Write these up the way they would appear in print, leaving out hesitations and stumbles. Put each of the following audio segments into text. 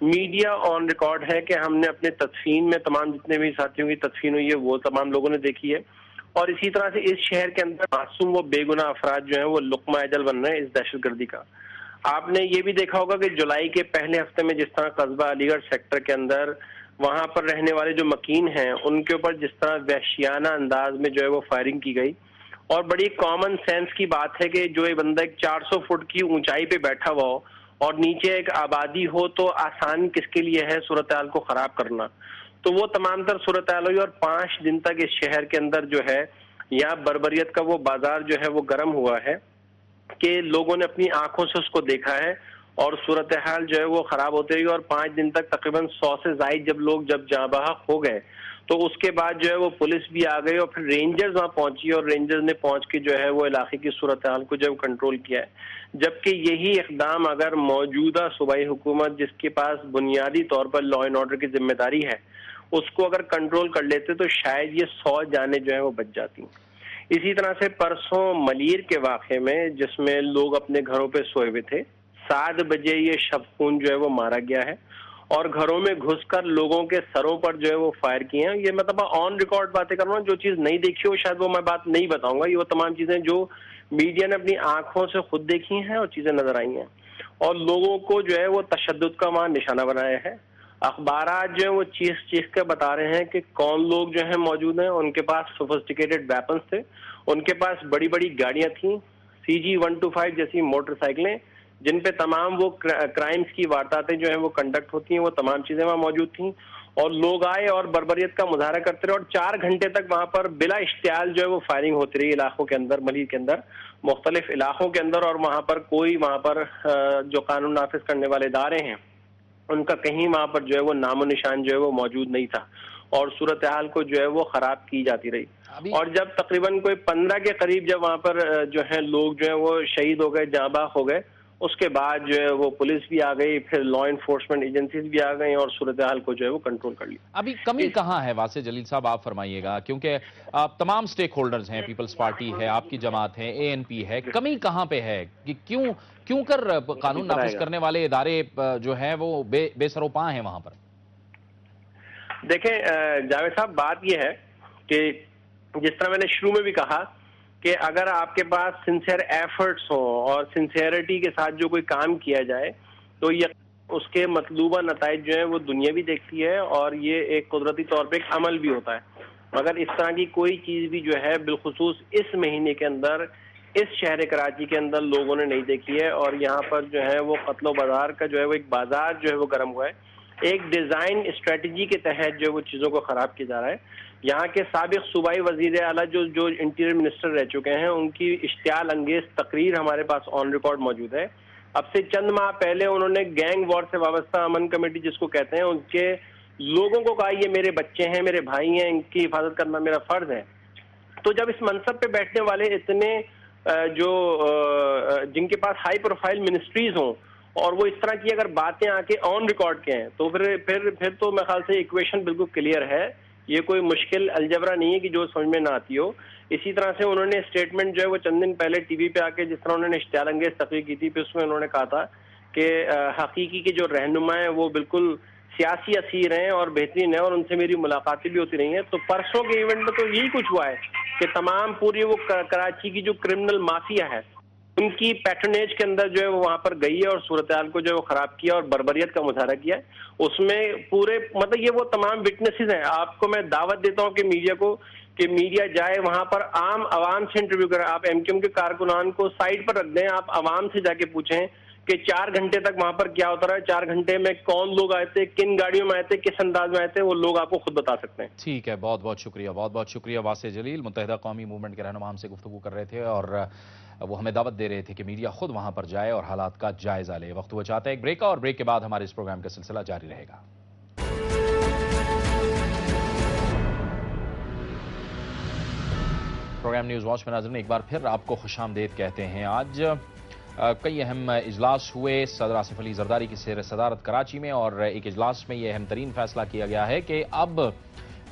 Media on record ہے کہ ہم نے اپنے تدفین میں تمام جتنے بھی ساتھیوں کی تدفین ہوئی ہے وہ تمام لوگوں نے دیکھی ہے، اور اسی طرح سے اس شہر کے اندر معصوم و بے گناہ افراد جو ہیں وہ لقمہ اجل بن رہے ہیں اس دہشت گردی کا۔ آپ نے یہ بھی دیکھا ہوگا کہ جولائی کے پہلے ہفتے میں جس طرح قصبہ علی گڑھ سیکٹر کے اندر وہاں پر رہنے والے جو مکین ہیں ان کے اوپر جس طرح وحشیانہ انداز میں جو ہے وہ فائرنگ کی گئی، اور بڑی کامن سینس کی بات ہے کہ جو یہ بندہ ایک 400 فٹ کی اونچائی پہ بیٹھا ہوا ہو اور نیچے ایک آبادی ہو تو آسان کس کے لیے ہے صورتحال کو خراب کرنا۔ تو وہ تمام تر صورتحال ہوئی، اور 5 دن تک اس شہر کے اندر جو ہے یہاں بربریت کا وہ بازار جو ہے وہ گرم ہوا ہے کہ لوگوں نے اپنی آنکھوں سے اس کو دیکھا ہے، اور صورتحال جو ہے وہ خراب ہوتے رہی، اور 5 دن تک تقریباً 100 سے زائد جب لوگ جاں بحق ہو گئے تو اس کے بعد جو ہے وہ پولیس بھی آ گئی، اور پھر رینجرز وہاں پہنچی، اور رینجرز نے پہنچ کے جو ہے وہ علاقے کی صورتحال کو جو کنٹرول کیا ہے۔ جبکہ یہی اقدام اگر موجودہ صوبائی حکومت جس کے پاس بنیادی طور پر لا اینڈ آرڈر کی ذمہ داری ہے اس کو اگر کنٹرول کر لیتے تو شاید یہ 100 جانیں جو ہیں وہ بچ جاتی۔ اسی طرح سے پرسوں ملیر کے واقعے میں جس میں لوگ اپنے گھروں پہ سوئے ہوئے تھے، 7 بجے یہ شب خون جو ہے وہ مارا گیا ہے، اور گھروں میں گھس کر لوگوں کے سروں پر جو ہے وہ فائر کیے ہیں۔ یہ مطلب آن ریکارڈ باتیں کر رہا ہوں، جو چیز نہیں دیکھی ہو شاید وہ میں بات نہیں بتاؤں گا، یہ وہ تمام چیزیں جو میڈیا نے اپنی آنکھوں سے خود دیکھی ہیں اور چیزیں نظر آئی ہیں، اور لوگوں کو جو ہے وہ تشدد کا وہاں نشانہ بنایا ہے۔ اخبارات جو ہیں وہ چیخ کے بتا رہے ہیں کہ کون لوگ جو ہیں موجود ہیں، ان کے پاس سوفسٹیکیٹڈ ویپنز تھے، ان کے پاس بڑی بڑی گاڑیاں تھیں، CG 125 جیسی موٹر سائیکلیں جن پہ تمام وہ کرائمز کی وارداتیں جو ہیں وہ کنڈکٹ ہوتی ہیں، وہ تمام چیزیں وہاں موجود تھیں، اور لوگ آئے اور بربریت کا مظاہرہ کرتے رہے، اور 4 گھنٹے تک وہاں پر بلا اشتعال جو ہے وہ فائرنگ ہوتی رہی علاقوں کے اندر، ملیر کے اندر، مختلف علاقوں کے اندر، اور وہاں پر کوئی وہاں پر جو قانون نافذ کرنے والے ادارے ہیں ان کا کہیں وہاں پر جو ہے وہ نام و نشان جو ہے وہ موجود نہیں تھا، اور صورتحال کو جو ہے وہ خراب کی جاتی رہی۔ اور جب تقریباً کوئی 15 کے قریب جب وہاں پر جو ہے لوگ جو ہیں وہ شہید ہو گئے، جاں بحق ہو گئے، اس کے بعد جو ہے وہ پولیس بھی آ گئی، پھر لا انفورسمنٹ ایجنسیز بھی آ گئی، اور صورتحال کو جو ہے وہ کنٹرول کر لی۔ ابھی کمی کہاں ہے واسع جلیل صاحب، آپ فرمائیے گا، کیونکہ آپ تمام سٹیک ہولڈرز ہیں، پیپلز پارٹی ہے، آپ کی جماعت ہے، ANP ہے، کمی کہاں پہ ہے کہ کیوں کر قانون نافذ کرنے والے ادارے جو ہیں وہ بے سر و پاں ہیں وہاں پر؟ دیکھیں جاوید صاحب، بات یہ ہے کہ جس طرح میں نے شروع میں بھی کہا کہ اگر آپ کے پاس سنسیئر ایفرٹس ہوں اور سنسیئرٹی کے ساتھ جو کوئی کام کیا جائے تو یہ اس کے مطلوبہ نتائج جو ہیں وہ دنیا بھی دیکھتی ہے، اور یہ ایک قدرتی طور پہ ایک عمل بھی ہوتا ہے۔ مگر اس طرح کی کوئی چیز بھی جو ہے بالخصوص اس مہینے کے اندر اس شہر کراچی کے اندر لوگوں نے نہیں دیکھی ہے، اور یہاں پر جو ہے وہ قتل و بازار کا جو ہے وہ ایک بازار جو ہے وہ گرم ہوا ہے، ایک ڈیزائن اسٹریٹجی کے تحت جو وہ چیزوں کو خراب کیا جا رہا ہے۔ یہاں کے سابق صوبائی وزیر اعلیٰ جو انٹیریئر منسٹر رہ چکے ہیں، ان کی اشتعال انگیز تقریر ہمارے پاس آن ریکارڈ موجود ہے۔ اب سے چند ماہ پہلے انہوں نے گینگ وار سے وابستہ امن کمیٹی جس کو کہتے ہیں، ان کے لوگوں کو کہا یہ میرے بچے ہیں، میرے بھائی ہیں، ان کی حفاظت کرنا میرا فرض ہے۔ تو جب اس منصب پہ بیٹھنے والے اتنے جن کے پاس ہائی پروفائل منسٹریز ہوں اور وہ اس طرح کی اگر باتیں آ کے آن ریکارڈ کے ہیں تو پھر تو میرے خیال سے ایکویشن بالکل کلیئر ہے، یہ کوئی مشکل الجبرا نہیں ہے کہ جو سمجھ میں نہ آتی ہو۔ اسی طرح سے انہوں نے اسٹیٹمنٹ جو ہے وہ چند دن پہلے ٹی وی پہ آ کے جس طرح انہوں نے اشتعال انگیز تقریر کی تھی، پھر اس میں انہوں نے کہا تھا کہ حقیقی کے جو رہنما ہیں وہ بالکل سیاسی اسیر ہیں اور بہترین ہیں، اور ان سے میری ملاقاتیں بھی ہوتی رہی ہیں۔ تو پرسوں کے ایونٹ میں تو یہی کچھ ہوا ہے کہ تمام پوری وہ کراچی کی جو کرمنل مافیا ہے ان کی پیٹرنیج کے اندر جو ہے وہ وہاں پر گئی ہے اور صورتحال کو جو ہے وہ خراب کیا اور بربریت کا مظاہرہ کیا ہے۔ اس میں پورے مطلب یہ وہ تمام وٹنسز ہیں۔ آپ کو میں دعوت دیتا ہوں کہ میڈیا کو کہ میڈیا جائے وہاں پر، عام عوام سے انٹرویو کریں۔ آپ MQM کے کارکنان کو سائٹ پر رکھ دیں، آپ عوام سے جا کے پوچھیں کہ 4 گھنٹے تک وہاں پر کیا ہوتا رہا ہے، 4 گھنٹے میں کون لوگ آئے تھے، کن گاڑیوں میں آئے تھے، کس انداز میں آئے تھے، وہ لوگ آپ کو خود بتا سکتے ہیں۔ ٹھیک ہے، بہت بہت شکریہ، بہت بہت شکریہ واسع جلیل، متحدہ قومی موومنٹ کے رہنما ہم سے گفتگو کر رہے تھے اور وہ ہمیں دعوت دے رہے تھے کہ میڈیا خود وہاں پر جائے اور حالات کا جائزہ لے۔ وقت ہوا چاہتا ہے ایک بریک کا، اور بریک کے بعد ہمارے اس پروگرام کا سلسلہ جاری رہے گا۔ پروگرام نیوز واچ میں ناظرین ایک بار پھر آپ کو خوش آمدید کہتے ہیں۔ آج کئی اہم اجلاس ہوئے صدر آصف علی زرداری کی زیر صدارت کراچی میں، اور ایک اجلاس میں یہ اہم ترین فیصلہ کیا گیا ہے کہ اب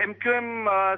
MQM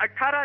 18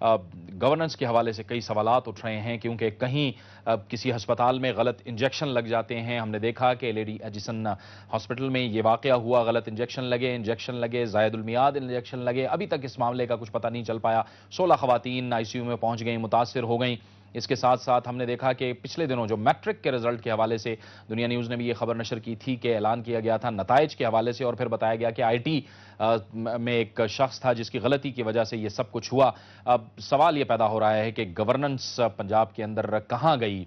گورننس کے حوالے سے کئی سوالات اٹھ رہے ہیں کیونکہ کہیں کسی ہسپتال میں غلط انجیکشن لگ جاتے ہیں. ہم نے دیکھا کہ لیڈی ایجسن ہاسپٹل میں یہ واقعہ ہوا, غلط انجیکشن لگے, زائد المیعاد انجیکشن لگے. ابھی تک اس معاملے کا کچھ پتہ نہیں چل پایا. 16 خواتین آئی سی یو میں پہنچ گئیں, متاثر ہو گئیں. اس کے ساتھ ساتھ ہم نے دیکھا کہ پچھلے دنوں جو میٹرک کے رزلٹ کے حوالے سے دنیا نیوز نے بھی یہ خبر نشر کی تھی کہ اعلان کیا گیا تھا نتائج کے حوالے سے, اور پھر بتایا گیا کہ آئی ٹی میں ایک شخص تھا جس کی غلطی کی وجہ سے یہ سب کچھ ہوا. اب سوال یہ پیدا ہو رہا ہے کہ گورننس پنجاب کے اندر کہاں گئی,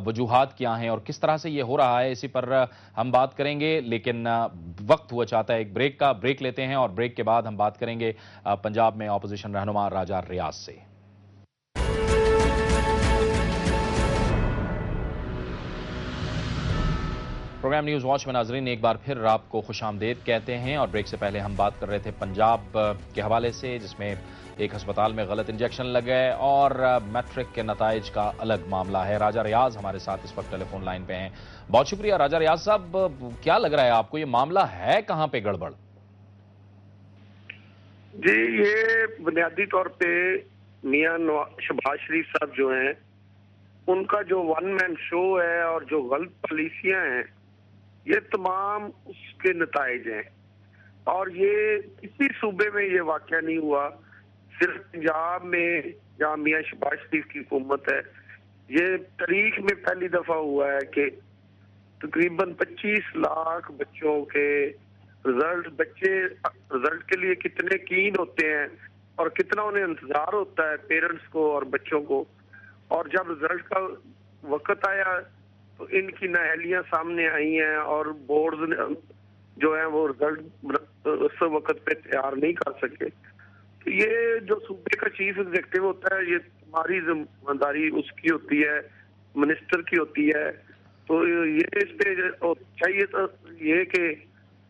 وجوہات کیا ہیں اور کس طرح سے یہ ہو رہا ہے, اسی پر ہم بات کریں گے. لیکن وقت ہوا چاہتا ہے ایک بریک کا. بریک لیتے ہیں اور بریک کے بعد ہم بات کریں گے پنجاب میں اپوزیشن رہنما راجہ ریاض سے. پروگرام نیوز واچ میں ناظرین ایک بار پھر آپ کو خوش آمدید کہتے ہیں. اور بریک سے پہلے ہم بات کر رہے تھے پنجاب کے حوالے سے, جس میں ایک ہسپتال میں غلط انجیکشن لگ گئے اور میٹرک کے نتائج کا الگ معاملہ ہے. راجہ ریاض ہمارے ساتھ اس وقت ٹیلی فون لائن پہ ہیں. بہت شکریہ راجہ ریاض صاحب. کیا لگ رہا ہے آپ کو, یہ معاملہ ہے کہاں پہ گڑبڑ؟ جی, یہ بنیادی طور پہ میاں شہباز شریف صاحب جو ہیں ان کا جو ون مین شو ہے اور جو غلط پالیسیاں ہیں یہ تمام اس کے نتائج ہیں. اور یہ کسی صوبے میں یہ واقعہ نہیں ہوا, صرف پنجاب میں جہاں میاں شہباز شریف کی حکومت ہے یہ تاریخ میں پہلی دفعہ ہوا ہے کہ تقریباً 25 لاکھ بچوں کے رزلٹ کے لیے کتنے کین ہوتے ہیں اور کتنا انہیں انتظار ہوتا ہے پیرنٹس کو اور بچوں کو. اور جب رزلٹ کا وقت آیا تو ان کی نااہلیاں سامنے آئی ہیں اور بورڈز جو ہیں وہ رزلٹ اس وقت پہ تیار نہیں کر سکے. تو یہ جو صوبے کا چیف ایگزیکٹو ہوتا ہے یہ تمہاری ذمہ داری اس کی ہوتی ہے, منسٹر کی ہوتی ہے. تو یہ اس پہ چاہیے تو یہ کہ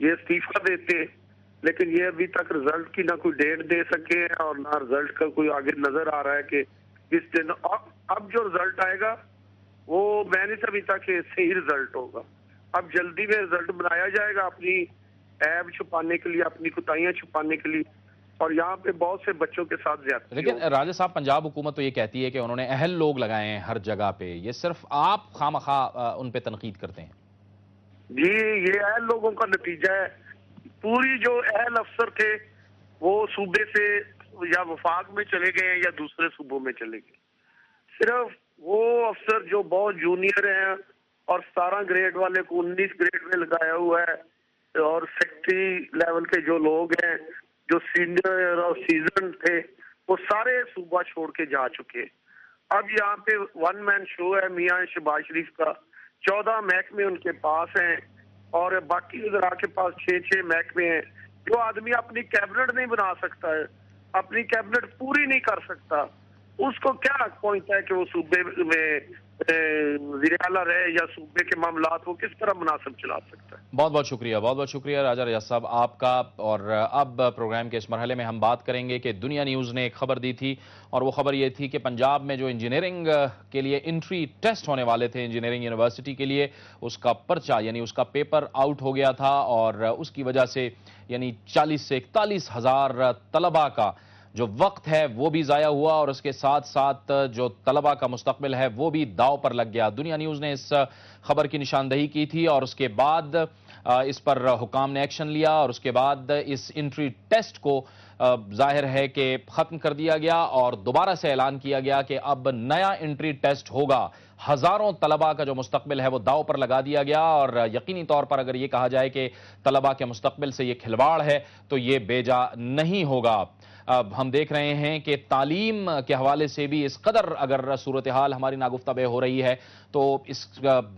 یہ استعفیٰ دیتے, لیکن یہ ابھی تک رزلٹ کی نہ کوئی ڈیٹ دے سکے اور نہ رزلٹ کا کوئی آگے نظر آ رہا ہے کہ کس دن. اب جو رزلٹ آئے گا وہ میں نہیں سمجھتا کہ صحیح رزلٹ ہوگا. اب جلدی میں رزلٹ بنایا جائے گا اپنی عیب چھپانے کے لیے, اپنی کوتاہیاں چھپانے کے لیے, اور یہاں پہ بہت سے بچوں کے ساتھ زیادتی. لیکن راجہ صاحب پنجاب حکومت تو یہ کہتی ہے کہ انہوں نے اہل لوگ لگائے ہیں ہر جگہ پہ, یہ صرف آپ خواہ ان پہ تنقید کرتے ہیں. جی, یہ اہل لوگوں کا نتیجہ ہے. پوری جو اہل افسر تھے وہ صوبے سے یا وفاق میں چلے گئے یا دوسرے صوبوں میں چلے گئے. صرف وہ افسر جو بہت جونیئر ہیں اور 17 گریڈ والے کو 19 گریڈ میں لگایا ہوا ہے, اور سیکٹری لیول کے جو لوگ ہیں جو سینئر اور سیزن تھے وہ سارے صوبہ چھوڑ کے جا چکے. اب یہاں پہ ون مین شو ہے میاں شہباز شریف کا. 14 محکمے ان کے پاس ہیں اور باقی وزراء کے پاس 6 محکمے ہیں. جو آدمی اپنی کیبنٹ نہیں بنا سکتا ہے, اپنی کیبنٹ پوری نہیں کر سکتا, اس کو کیا حق پہنچتا ہے کہ وہ صوبے میں وزیر اعلیٰ رہے یا صوبے کے معاملات وہ کس طرح مناسب چلا سکتا ہے. بہت بہت شکریہ راجہ ریاض صاحب آپ کا. اور اب پروگرام کے اس مرحلے میں ہم بات کریں گے کہ دنیا نیوز نے ایک خبر دی تھی, اور وہ خبر یہ تھی کہ پنجاب میں جو انجینئرنگ کے لیے انٹری ٹیسٹ ہونے والے تھے انجینئرنگ یونیورسٹی کے لیے, اس کا پرچہ یعنی اس کا پیپر آؤٹ ہو گیا تھا, اور اس کی وجہ سے یعنی 40 سے 41 ہزار طلباء کا جو وقت ہے وہ بھی ضائع ہوا, اور اس کے ساتھ ساتھ جو طلباء کا مستقبل ہے وہ بھی داؤ پر لگ گیا. دنیا نیوز نے اس خبر کی نشاندہی کی تھی اور اس کے بعد اس پر حکام نے ایکشن لیا, اور اس کے بعد اس انٹری ٹیسٹ کو ظاہر ہے کہ ختم کر دیا گیا اور دوبارہ سے اعلان کیا گیا کہ اب نیا انٹری ٹیسٹ ہوگا. ہزاروں طلباء کا جو مستقبل ہے وہ داؤ پر لگا دیا گیا, اور یقینی طور پر اگر یہ کہا جائے کہ طلباء کے مستقبل سے یہ کھلواڑ ہے تو یہ بیجا نہیں ہوگا. اب ہم دیکھ رہے ہیں کہ تعلیم کے حوالے سے بھی اس قدر اگر صورتحال ہماری ناگفتہ بے ہو رہی ہے تو اس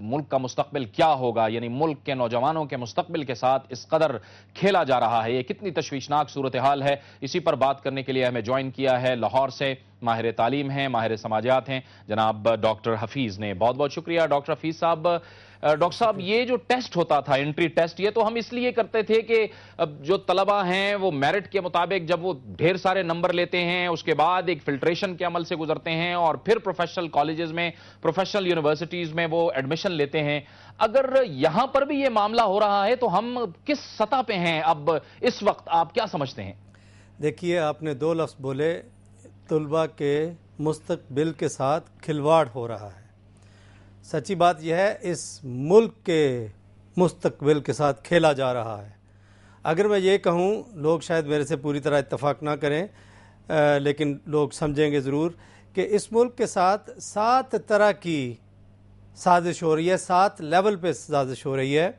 ملک کا مستقبل کیا ہوگا, یعنی ملک کے نوجوانوں کے مستقبل کے ساتھ اس قدر کھیلا جا رہا ہے, یہ کتنی تشویشناک صورتحال ہے. اسی پر بات کرنے کے لیے ہمیں جوائن کیا ہے لاہور سے ماہر تعلیم ہیں, ماہر سماجیات ہیں جناب ڈاکٹر حفیظ نے. بہت شکریہ ڈاکٹر حفیظ صاحب. ڈاکٹر صاحب, یہ جو ٹیسٹ ہوتا تھا انٹری ٹیسٹ, یہ تو ہم اس لیے کرتے تھے کہ جو طلبہ ہیں وہ میرٹ کے مطابق جب وہ ڈھیر سارے نمبر لیتے ہیں اس کے بعد ایک فلٹریشن کے عمل سے گزرتے ہیں اور پھر پروفیشنل کالجز میں پروفیشنل یونیورسٹیز میں وہ ایڈمیشن لیتے ہیں. اگر یہاں پر بھی یہ معاملہ ہو رہا ہے تو ہم کس سطح پہ ہیں اب اس وقت, آپ کیا سمجھتے ہیں؟ دیکھیے, آپ نے 2 لفظ بولے, طلبہ کے مستقبل کے ساتھ کھلواڑ ہو رہا ہے. سچی بات یہ ہے اس ملک کے مستقبل کے ساتھ کھیلا جا رہا ہے. اگر میں یہ کہوں، لوگ شاید میرے سے پوری طرح اتفاق نہ کریں لیکن لوگ سمجھیں گے ضرور کہ اس ملک کے ساتھ 7 طرح کی سازش ہو رہی ہے، 7 لیول پہ سازش ہو رہی ہے.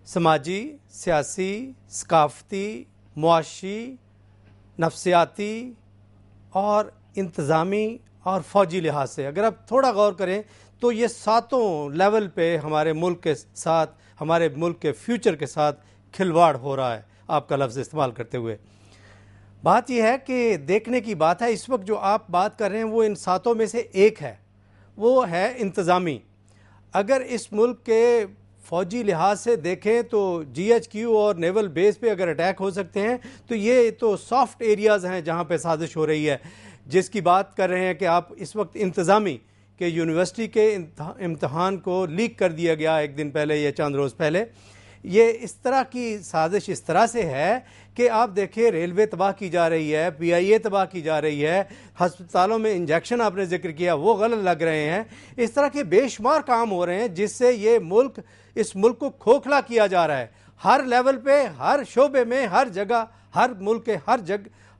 سماجی، سیاسی، ثقافتی، معاشی، نفسیاتی اور انتظامی اور فوجی لحاظ سے. اگر آپ تھوڑا غور کریں تو یہ 7 لیول پہ ہمارے ملک کے ساتھ، ہمارے ملک کے فیوچر کے ساتھ کھلواڑ ہو رہا ہے، آپ کا لفظ استعمال کرتے ہوئے. بات یہ ہے کہ دیکھنے کی بات ہے، اس وقت جو آپ بات کر رہے ہیں وہ ان 7 میں سے ایک ہے، وہ ہے انتظامی. اگر اس ملک کے فوجی لحاظ سے دیکھیں تو جی ایچ کیو اور نیول بیس پہ اگر اٹیک ہو سکتے ہیں تو یہ تو سافٹ ایریاز ہیں جہاں پہ سازش ہو رہی ہے. جس کی بات کر رہے ہیں کہ آپ اس وقت انتظامی کہ یونیورسٹی کے امتحان کو لیک کر دیا گیا ایک دن پہلے یا چند روز پہلے. یہ اس طرح کی سازش اس طرح سے ہے کہ آپ دیکھیں ریلوے تباہ کی جا رہی ہے، پی آئی اے تباہ کی جا رہی ہے، ہسپتالوں میں انجیکشن آپ نے ذکر کیا وہ غلط لگ رہے ہیں. اس طرح کے بے شمار کام ہو رہے ہیں جس سے یہ ملک، اس ملک کو کھوکھلا کیا جا رہا ہے. ہر لیول پہ، ہر شعبے میں، ہر جگہ، ہر ملک کے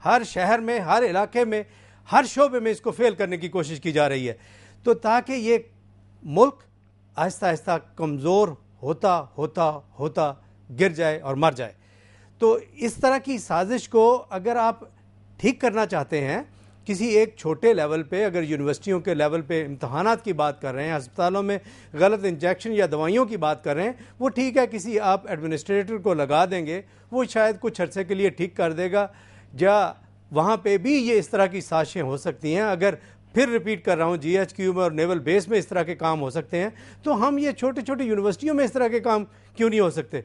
ہر شہر میں، ہر علاقے میں، ہر شعبے میں اس کو فیل کرنے کی کوشش کی جا رہی ہے. تو تاکہ یہ ملک آہستہ آہستہ کمزور ہوتا ہوتا ہوتا گر جائے اور مر جائے. تو اس طرح کی سازش کو اگر آپ ٹھیک کرنا چاہتے ہیں کسی ایک چھوٹے لیول پہ، اگر یونیورسٹیوں کے لیول پہ امتحانات کی بات کر رہے ہیں، ہسپتالوں میں غلط انجیکشن یا دوائیوں کی بات کر رہے ہیں، وہ ٹھیک ہے، کسی آپ ایڈمنسٹریٹر کو لگا دیں گے، وہ شاید کچھ عرصے کے لیے ٹھیک کر دے گا. یا وہاں پہ بھی یہ اس طرح کی سازشیں ہو سکتی ہیں. اگر پھر ریپیٹ کر رہا ہوں جی ایچ کیو میں اور نیول بیس میں اس طرح کے کام ہو سکتے ہیں تو ہم یہ چھوٹے چھوٹے یونیورسٹیوں میں اس طرح کے کام کیوں نہیں ہو سکتے؟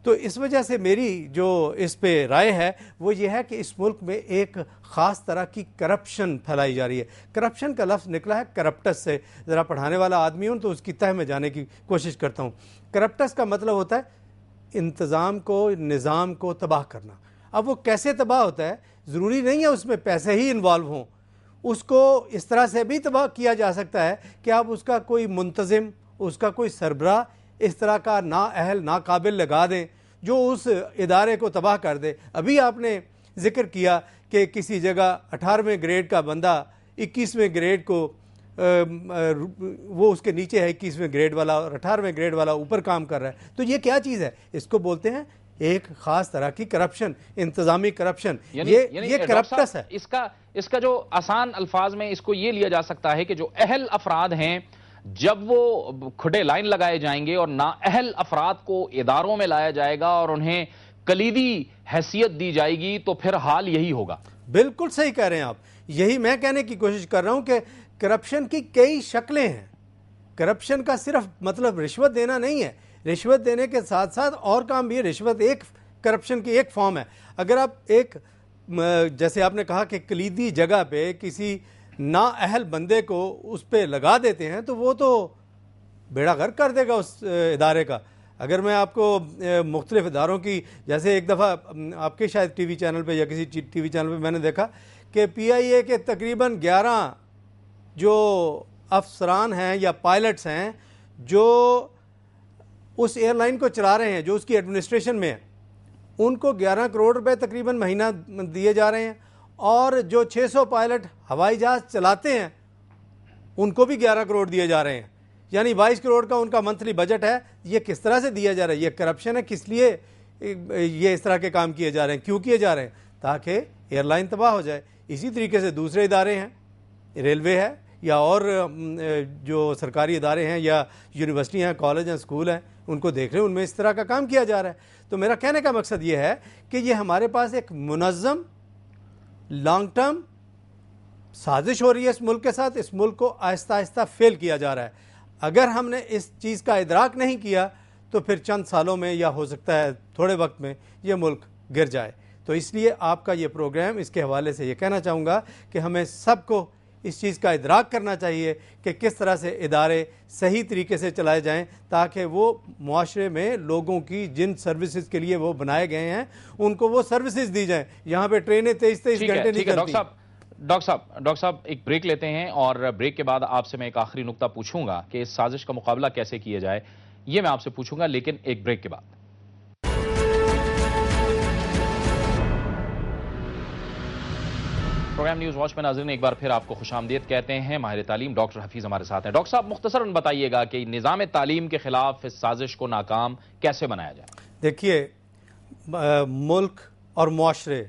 تو اس وجہ سے میری جو اس پہ رائے ہے وہ یہ ہے کہ اس ملک میں ایک خاص طرح کی کرپشن پھیلائی جا رہی ہے. کرپشن کا لفظ نکلا ہے کرپٹس سے. ذرا پڑھانے والا آدمی ہوں تو اس کی تہ میں جانے کی کوشش کرتا ہوں. کرپٹس کا مطلب ہوتا ہے انتظام کو، نظام کو تباہ کرنا. اب وہ کیسے تباہ ہوتا ہے؟ ضروری نہیں ہے اس میں پیسے ہی انوالو ہوں. اس کو اس طرح سے بھی تباہ کیا جا سکتا ہے کہ آپ اس کا کوئی منتظم، اس کا کوئی سربراہ اس طرح کا نااہل، ناقابل لگا دیں جو اس ادارے کو تباہ کر دے. ابھی آپ نے ذکر کیا کہ کسی جگہ 18ویں گریڈ کا بندہ 21ویں گریڈ کو وہ اس کے نیچے ہے 21ویں گریڈ والا اور 18ویں گریڈ والا اوپر کام کر رہا ہے. تو یہ کیا چیز ہے؟ اس کو بولتے ہیں ایک خاص طرح کی کرپشن، انتظامی کرپشن. یہ کرپٹس ہے. اس کا جو آسان الفاظ میں اس کو یہ لیا جا سکتا ہے کہ جو اہل افراد ہیں جب وہ کھڑے لائن لگائے جائیں گے اور نااہل افراد کو اداروں میں لایا جائے گا اور انہیں کلیدی حیثیت دی جائے گی تو پھر حال یہی ہوگا. بالکل صحیح کہہ رہے ہیں آپ. یہی میں کہنے کی کوشش کر رہا ہوں کہ کرپشن کی کئی شکلیں ہیں. کرپشن کا صرف مطلب رشوت دینا نہیں ہے. رشوت دینے کے ساتھ ساتھ اور کام بھی ہے. رشوت ایک کرپشن کی ایک فارم ہے. اگر آپ ایک جیسے آپ نے کہا کہ کلیدی جگہ پہ کسی نااہل بندے کو اس پہ لگا دیتے ہیں تو وہ تو بیڑا غرق کر دے گا اس ادارے کا. اگر میں آپ کو مختلف اداروں کی، جیسے ایک دفعہ آپ کے شاید ٹی وی چینل پہ یا کسی ٹی وی چینل پہ میں نے دیکھا کہ پی آئی اے کے تقریباً 11 جو افسران ہیں یا پائلٹس ہیں جو اس ایئر لائن کو چلا رہے ہیں، جو اس کی ایڈمنسٹریشن میں ہیں، ان کو 11 کروڑ روپے تقریباً مہینہ دیے جا رہے ہیں. اور جو 600 پائلٹ ہوائی جہاز چلاتے ہیں ان کو بھی 11 کروڑ دیے جا رہے ہیں. یعنی 22 کروڑ کا ان کا منتھلی بجٹ ہے. یہ کس طرح سے دیا جا رہا ہے؟ یہ کرپشن ہے. کس لیے یہ اس طرح کے کام کیے جا رہے ہیں؟ کیوں کیے جا رہے ہیں؟ تاکہ ایئر لائن تباہ ہو جائے. اسی طریقے سے دوسرے ادارے ہیں، ریلوے ہے یا اور جو سرکاری ادارے ہیں یا یونیورسٹی ہیں، کالج ہیں، اسکول ہیں، ان کو دیکھ رہے ہیں ان میں اس طرح کا کام کیا جا رہا ہے. تو میرا کہنے کا مقصد یہ ہے کہ یہ ہمارے پاس ایک منظم لانگ ٹرم سازش ہو رہی ہے اس ملک کے ساتھ. اس ملک کو آہستہ آہستہ فیل کیا جا رہا ہے. اگر ہم نے اس چیز کا ادراک نہیں کیا تو پھر چند سالوں میں یا ہو سکتا ہے تھوڑے وقت میں یہ ملک گر جائے. تو اس لیے آپ کا یہ پروگرام، اس کے حوالے سے یہ کہنا چاہوں گا کہ ہمیں سب کو اس چیز کا ادراک کرنا چاہیے کہ کس طرح سے ادارے صحیح طریقے سے چلائے جائیں تاکہ وہ معاشرے میں لوگوں کی جن سروسز کے لیے وہ بنائے گئے ہیں ان کو وہ سروسز دی جائیں. یہاں پہ ٹرینیں 23 گھنٹے نہیں چلتی. ڈاکٹر صاحب ایک بریک لیتے ہیں، اور بریک کے بعد آپ سے میں ایک آخری نقطہ پوچھوں گا کہ اس سازش کا مقابلہ کیسے کیا جائے، یہ میں آپ سے پوچھوں گا، لیکن ایک بریک کے بعد۔ پروگرام نیوز واچ میں ناظرین ایک بار پھر آپ کو خوش آمدید کہتے ہیں۔ ماہر تعلیم ڈاکٹر حفیظ ہمارے ساتھ ہیں۔ ڈاکٹر صاحب مختصراً بتائیے گا کہ نظام تعلیم کے خلاف اس سازش کو ناکام کیسے بنایا جائے؟ دیکھیے، ملک اور معاشرے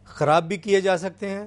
خراب بھی کیے جا سکتے ہیں،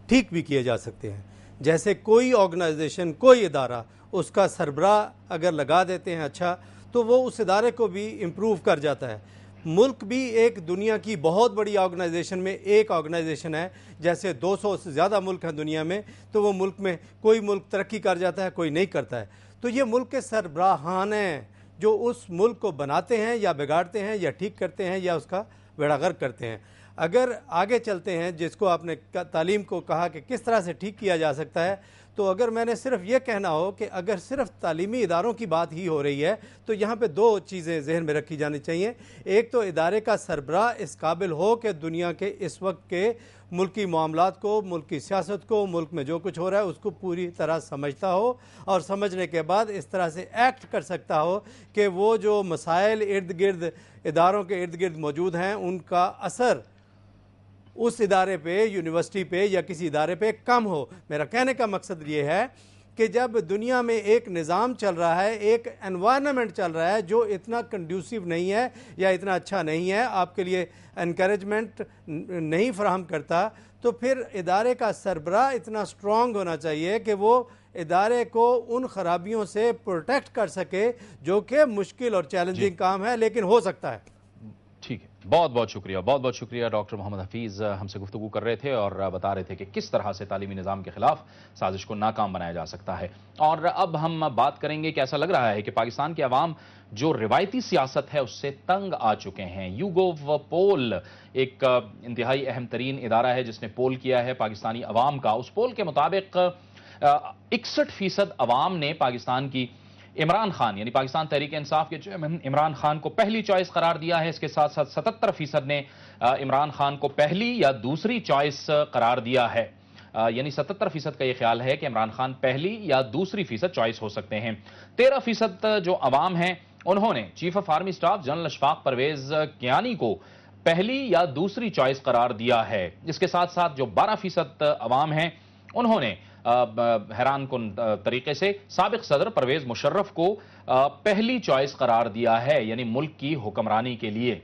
ٹھیک بھی کیے جا سکتے ہیں۔ جیسے کوئی آرگنائزیشن، کوئی ادارہ، اس کا سربراہ اگر لگا دیتے ہیں اچھا، تو وہ اس ادارے کو بھی امپروو کر جاتا ہے۔ ملک بھی ایک دنیا کی بہت بڑی آرگنائزیشن میں ایک آرگنائزیشن ہے، جیسے 200 سے زیادہ ملک ہیں دنیا میں، تو وہ ملک میں کوئی ملک ترقی کر جاتا ہے، کوئی نہیں کرتا ہے۔ تو یہ ملک کے سربراہان ہیں جو اس ملک کو بناتے ہیں یا بگاڑتے ہیں یا ٹھیک کرتے ہیں یا اس کا بیڑا غرق کرتے ہیں۔ اگر آگے چلتے ہیں، جس کو آپ نے تعلیم کو کہا کہ کس طرح سے ٹھیک کیا جا سکتا ہے، تو اگر میں نے صرف یہ کہنا ہو کہ اگر صرف تعلیمی اداروں کی بات ہی ہو رہی ہے تو یہاں پہ دو چیزیں ذہن میں رکھی جانی چاہیے۔ ایک تو ادارے کا سربراہ اس قابل ہو کہ دنیا کے اس وقت کے ملکی معاملات کو، ملکی سیاست کو، ملک میں جو کچھ ہو رہا ہے اس کو پوری طرح سمجھتا ہو، اور سمجھنے کے بعد اس طرح سے ایکٹ کر سکتا ہو کہ وہ جو مسائل ارد گرد اداروں کے ارد گرد موجود ہیں ان کا اثر اس ادارے پہ، یونیورسٹی پہ یا کسی ادارے پہ کم ہو۔ میرا کہنے کا مقصد یہ ہے کہ جب دنیا میں ایک نظام چل رہا ہے، ایک انوائرنمنٹ چل رہا ہے جو اتنا کنڈیوسیو نہیں ہے یا اتنا اچھا نہیں ہے، آپ کے لیے انکریجمنٹ نہیں فراہم کرتا، تو پھر ادارے کا سربراہ اتنا اسٹرانگ ہونا چاہیے کہ وہ ادارے کو ان خرابیوں سے پروٹیکٹ کر سکے، جو کہ مشکل اور چیلنجنگ کام ہے لیکن ہو سکتا ہے۔ ٹھیک ہے، بہت بہت شکریہ، بہت بہت شکریہ۔ ڈاکٹر محمد حفیظ ہم سے گفتگو کر رہے تھے اور بتا رہے تھے کہ کس طرح سے تعلیمی نظام کے خلاف سازش کو ناکام بنایا جا سکتا ہے۔ اور اب ہم بات کریں گے کہ ایسا لگ رہا ہے کہ پاکستان کے عوام جو روایتی سیاست ہے اس سے تنگ آ چکے ہیں۔ یوگو پول ایک انتہائی اہم ترین ادارہ ہے جس نے پول کیا ہے پاکستانی عوام کا۔ اس پول کے مطابق 61% عوام نے پاکستان کی عمران خان یعنی پاکستان تحریک انصاف کے چیئرمین عمران خان کو پہلی چوائس قرار دیا ہے۔ اس کے ساتھ ساتھ 77% نے عمران خان کو پہلی یا دوسری چوائس قرار دیا ہے، یعنی 77% کا یہ خیال ہے کہ عمران خان پہلی یا دوسری فیصد چوائس ہو سکتے ہیں۔ 13% جو عوام ہیں انہوں نے chief of army staff general Ashfaq Parvez Kayani کو پہلی یا دوسری چوائس قرار دیا ہے۔ اس کے ساتھ ساتھ جو 12% عوام ہیں انہوں نے حیران کن طریقے سے سابق صدر پرویز مشرف کو پہلی چوائس قرار دیا ہے، یعنی ملک کی حکمرانی کے لیے۔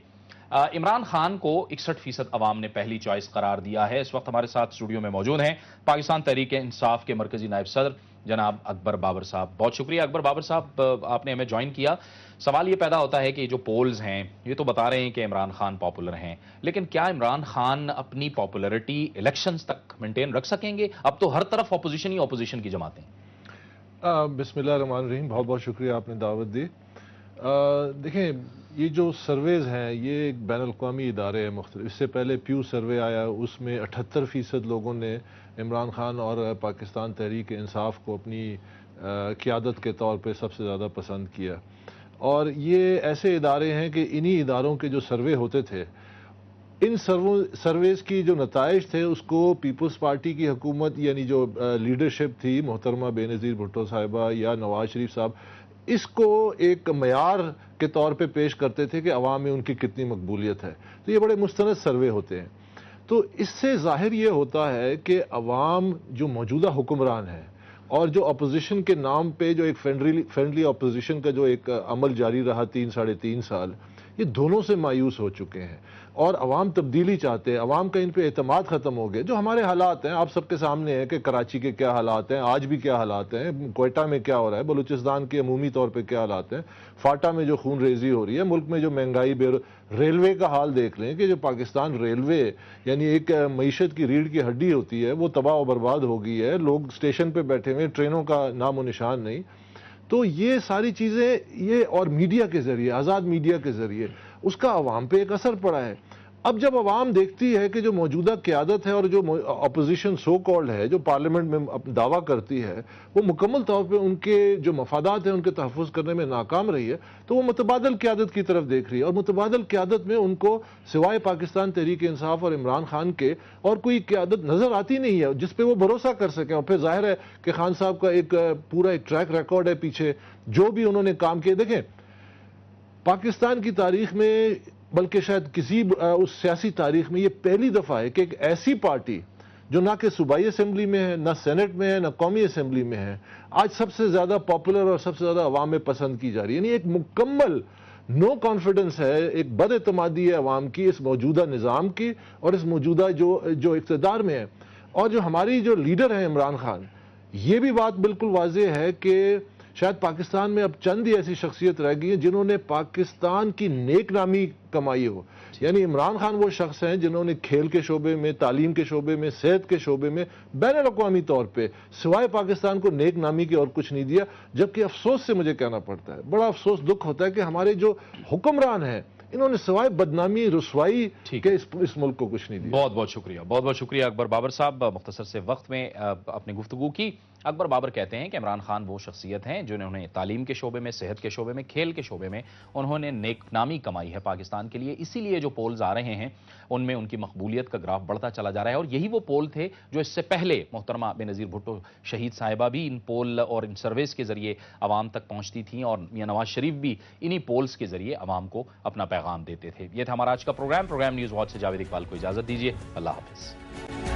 عمران خان کو 61% عوام نے پہلی چوائس قرار دیا ہے۔ اس وقت ہمارے ساتھ اسٹوڈیو میں موجود ہیں پاکستان تحریک انصاف کے مرکزی نائب صدر جناب اکبر بابر صاحب۔ بہت شکریہ اکبر بابر صاحب، آپ نے ہمیں جوائن کیا۔ سوال یہ پیدا ہوتا ہے کہ جو پولز ہیں یہ تو بتا رہے ہیں کہ عمران خان پاپولر ہیں، لیکن کیا عمران خان اپنی پاپولرٹی الیکشنز تک مینٹین رکھ سکیں گے؟ اب تو ہر طرف اپوزیشن ہی اپوزیشن کی جماعتیں۔ بسم اللہ الرحمن الرحیم، بہت بہت شکریہ آپ نے دعوت دی۔ دیکھیں، یہ جو سرویز ہیں یہ ایک بین الاقوامی ادارے ہیں مختلف۔ اس سے پہلے پیو سروے آیا، اس میں 78% لوگوں نے عمران خان اور پاکستان تحریک انصاف کو اپنی قیادت کے طور پہ سب سے زیادہ پسند کیا۔ اور یہ ایسے ادارے ہیں کہ انہی اداروں کے جو سروے ہوتے تھے، ان سرویز کی جو نتائج تھے اس کو پیپلز پارٹی کی حکومت یعنی جو لیڈرشپ تھی محترمہ بے نظیر بھٹو صاحبہ یا نواز شریف صاحب، اس کو ایک معیار کے طور پہ پیش کرتے تھے کہ عوام میں ان کی کتنی مقبولیت ہے۔ تو یہ بڑے مستند سروے ہوتے ہیں۔ تو اس سے ظاہر یہ ہوتا ہے کہ عوام جو موجودہ حکمران ہیں اور جو اپوزیشن کے نام پہ جو ایک فرینڈلی اپوزیشن کا جو ایک عمل جاری رہا 3-3.5 سال، یہ دونوں سے مایوس ہو چکے ہیں اور عوام تبدیلی چاہتے ہیں۔ عوام کا ان پہ اعتماد ختم ہو گیا۔ جو ہمارے حالات ہیں آپ سب کے سامنے ہیں کہ کراچی کے کیا حالات ہیں، آج بھی کیا حالات ہیں، کوئٹہ میں کیا ہو رہا ہے، بلوچستان کے عمومی طور پہ کیا حالات ہیں، فاٹا میں جو خون ریزی ہو رہی ہے، ملک میں جو مہنگائی، ریلوے کا حال دیکھ لیں کہ جو پاکستان ریلوے یعنی ایک معیشت کی ریڑھ کی ہڈی ہوتی ہے وہ تباہ و برباد ہو گئی ہے۔ لوگ اسٹیشن پہ بیٹھے ہوئے، ٹرینوں کا نام و نشان نہیں۔ تو یہ ساری چیزیں، یہ اور میڈیا کے ذریعے، آزاد میڈیا کے ذریعے اس کا عوام پہ ایک اثر پڑا ہے۔ اب جب عوام دیکھتی ہے کہ جو موجودہ قیادت ہے اور جو اپوزیشن سو کالڈ ہے جو پارلیمنٹ میں دعویٰ کرتی ہے وہ مکمل طور پہ ان کے جو مفادات ہیں ان کے تحفظ کرنے میں ناکام رہی ہے، تو وہ متبادل قیادت کی طرف دیکھ رہی ہے، اور متبادل قیادت میں ان کو سوائے پاکستان تحریک انصاف اور عمران خان کے اور کوئی قیادت نظر آتی نہیں ہے جس پہ وہ بھروسہ کر سکیں۔ اور پھر ظاہر ہے کہ خان صاحب کا ایک پورا ٹریک ریکارڈ ہے پیچھے، جو بھی انہوں نے کام کیے۔ دیکھیں پاکستان کی تاریخ میں، بلکہ شاید کسی اس سیاسی تاریخ میں یہ پہلی دفعہ ہے کہ ایک ایسی پارٹی جو نہ کہ صوبائی اسمبلی میں ہے، نہ سینٹ میں ہے، نہ قومی اسمبلی میں ہے، آج سب سے زیادہ پاپولر اور سب سے زیادہ عوام میں پسند کی جا رہی ہے۔ یعنی ایک مکمل نو کانفیڈنس ہے، ایک بد اعتمادی ہے عوام کی اس موجودہ نظام کی اور اس موجودہ جو اقتدار میں ہے۔ اور جو ہماری جو لیڈر ہیں عمران خان، یہ بھی بات بالکل واضح ہے کہ شاید پاکستان میں اب چند ہی ایسی شخصیت رہ گئی ہیں جنہوں نے پاکستان کی نیک نامی کمائی ہو۔ یعنی عمران خان وہ شخص ہیں جنہوں نے کھیل کے شعبے میں، تعلیم کے شعبے میں، صحت کے شعبے میں بین الاقوامی طور پہ سوائے پاکستان کو نیک نامی کے اور کچھ نہیں دیا۔ جبکہ افسوس سے مجھے کہنا پڑتا ہے، بڑا افسوس دکھ ہوتا ہے کہ ہمارے جو حکمران ہیں انہوں نے سوائے بدنامی رسوائی کے اس ملک کو کچھ نہیں دیا۔ بہت بہت شکریہ، بہت بہت شکریہ اکبر بابر صاحب، مختصر سے وقت میں اپنی گفتگو کی۔ اکبر بابر کہتے ہیں کہ عمران خان وہ شخصیت ہیں جنہوں نے تعلیم کے شعبے میں، صحت کے شعبے میں، کھیل کے شعبے میں انہوں نے نیک نامی کمائی ہے پاکستان کے لیے، اسی لیے جو پولز آ رہے ہیں ان میں ان کی مقبولیت کا گراف بڑھتا چلا جا رہا ہے۔ اور یہی وہ پول تھے جو اس سے پہلے محترمہ بینظیر بھٹو شہید صاحبہ بھی ان پول اور ان سرویز کے ذریعے عوام تک پہنچتی تھیں، اور میاں نواز شریف بھی انہی پولز کے ذریعے عوام کو اپنا پیغام دیتے تھے۔ یہ تھا ہمارا آج کا پروگرام نیوز واچ سے جاوید اقبال کو اجازت دیجیے، اللہ حافظ۔